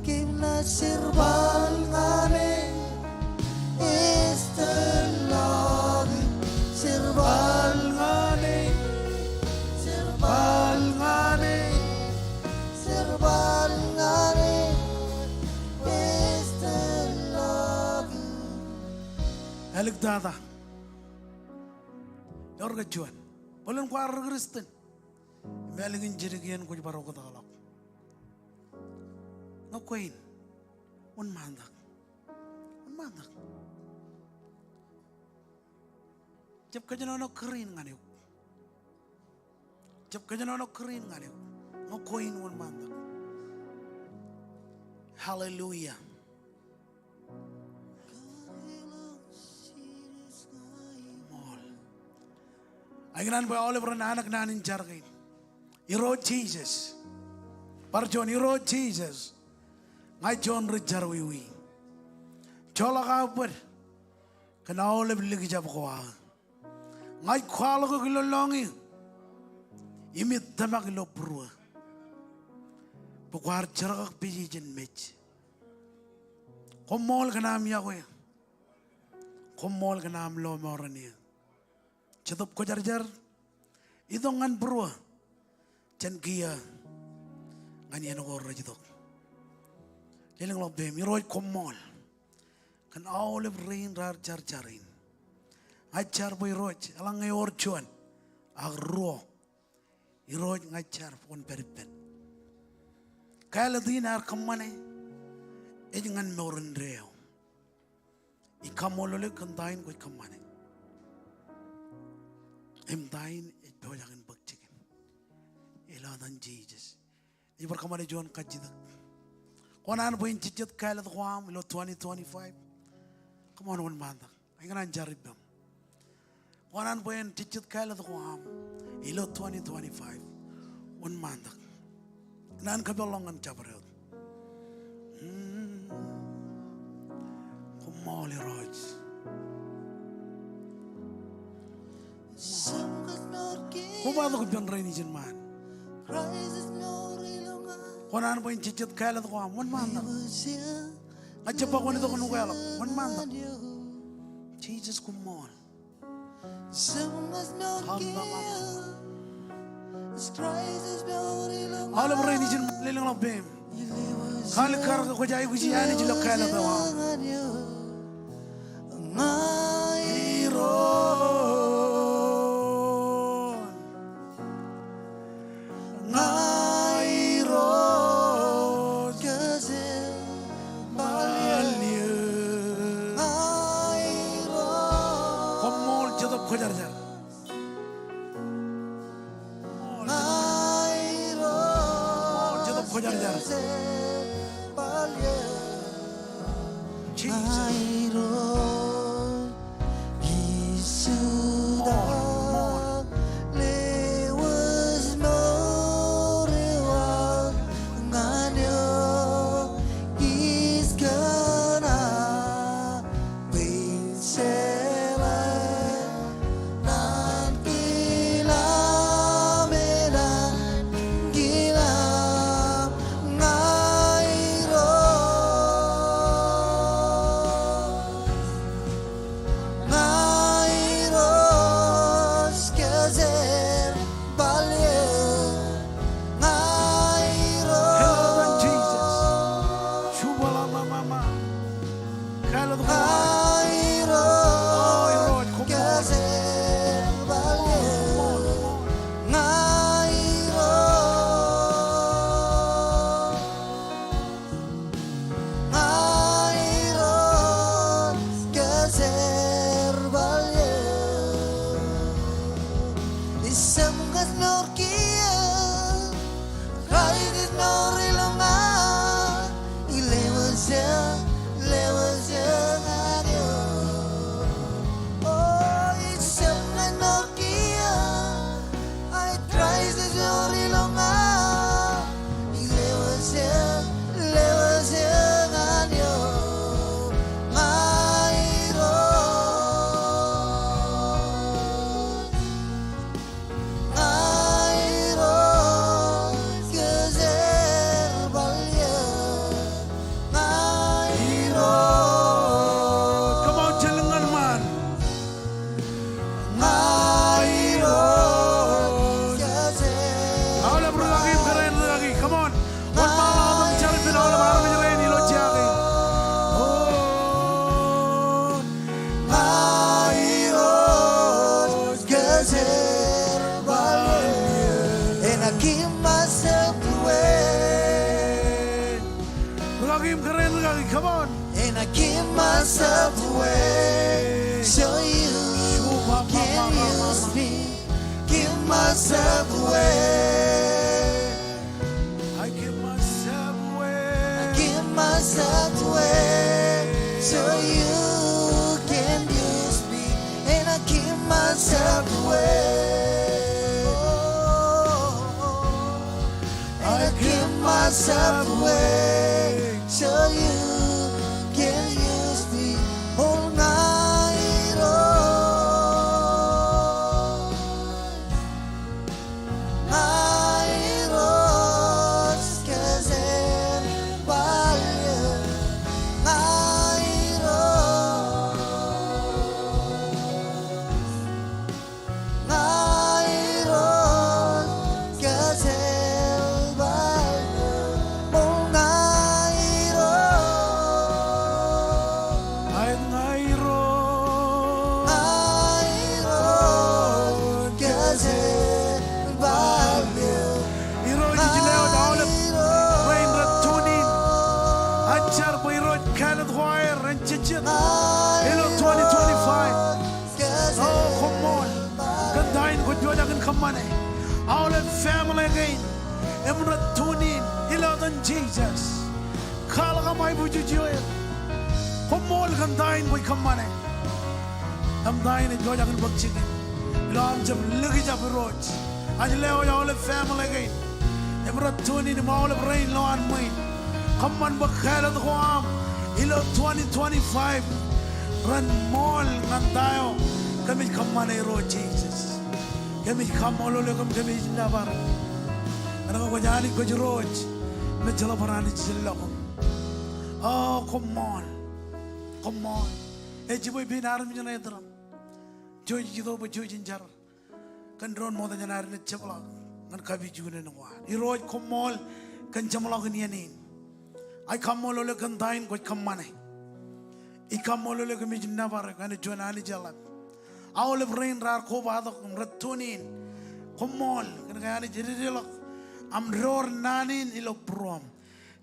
Kimna sirbal ngane Estelagi sirbal ngane Sirbal ngane Sirbal ngane Estelagi Alik dada. Orga chuan. Bolen ko arregristen. Meligin jirigian ko jibaro ko tagalak. Makoin. One manda. One manda. Jab ka jano kering ngani. Jab ka jano kering ngani. Makoin one manda. Hallelujah. Ayunan boy Oliver na anak nanin jargain. Iro Jesus. Parjon iro Jesus. Ngay John Richard wiwi. Chola ka upar. Kana Oliver ligi jab ko ah. Ngay kwalo ko kilolongi. Imit tamak lo prua. Pukwar chargak pijijin mech. Kommol ka naam Iakwe. Kommol ka naam lo morania. Cetop ko jar-jar. Ito ngan prua. Chan kia. Ngan yan ko rajitok. Lilang lo bem. Iroj Kommol. Kan olive rain rar jar-jarin. Ngajar po iroj. Alang ngay orchuan. Agro. Iroj ngajar pon peripet. Kaya ladin ar kamane. Ejangan moren reo. Ikamolole kantain ko ikamane. Emtain it boyakin bagchikin. Iladan Jesus. Ibar kamane John kajidak. Konan po in chichet kaya ladwam ilo 2025. Come on one manda. Inganan jaribam. Konan po in chichet kaya ladwam ilo 2025. One manda. Nan kabalongan chabarel. Kommol roj. Koba ko biang raini jenman. Konan po in chichet kaya ladwam one manda. Aja pa ko nito kunugala one manda. Jesus Kommol. All of rainy jin lilang lo bem. Khal kar ko jai guji ani jilo kala dawa. Mairo Kagim keren kagi, come on. And I give myself away so you can use me. Give myself away. I give myself away. Give myself away so you can use me. And I give myself away. And I give myself away so you can use me all night long. Night long, cause everybody night long. Night long, cause everybody all night long. I nairo. Night long, cause everybody Iro jileo daule rain ratunin. Achar po iro kalat hoyer ranchichin. Ilo 2025. Oh, Kommol. Kandain ko joda kan kamane. All family again. Emrat tunin. Ilo dan Jesus. Kala kamay buju joel. Kommol kandain ko kamane. Kamdain joda kan bakchikin. Ilo am jab lagi jab roj. Aj leo ya all family again. Emrat tunin ma all rain lo an main. Kamman bakhalat ko am. Ilo 2025. Run mall ngantayo. Kami kamane ro Jesus. Kami kamolo le kami nabar. Ana ko jani ko roj. Me jala parani jilla ko. Oh, come on. Come on. E jiboy binar mi jana edram. Joy jido bo joy jinjar. Kan ron mo da janar ne chapla. Ngan kabi june no wa. I roj Kommol kan jamla ko nianin. Ai kamolo le kan dain ko kamane. I kamolo le kami nabar kan jonani jala. All of rain rar koba da ratunin. Kommol kan kayani jirilok. Am roar nanin ilo prom.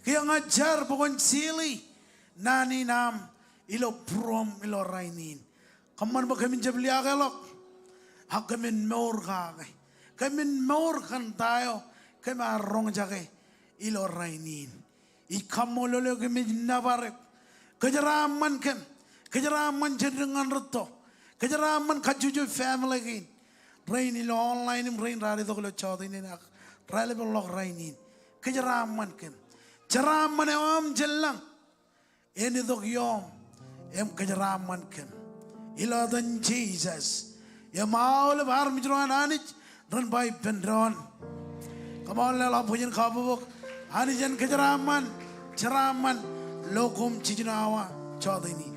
Kaya ngajar pokon sili nani nam ilo prom ilo rainin. Kaman ba kami jabli agalok. Hak kami maur kagay. Kami maur kan tayo. Kami arong jagay ilo rainin. Ikamololo kami nabarek. Kajaraman kem. Kajaraman jadrengan reto. Kajaraman kajuju family again. Rain ilo online rain rari to kalo chawda ini nak. Rally belok rainin. Kajaraman kem. Jaraman em jelang. Ini dok yom. Em kajaraman kem. Ilo dan Jesus. Ya mau le bar mijroan anich. Ran bay pendron. Kamal le la pujen kabuk. Anijan kajaraman. Jaraman. Lokum cijinawa. Chawda ini.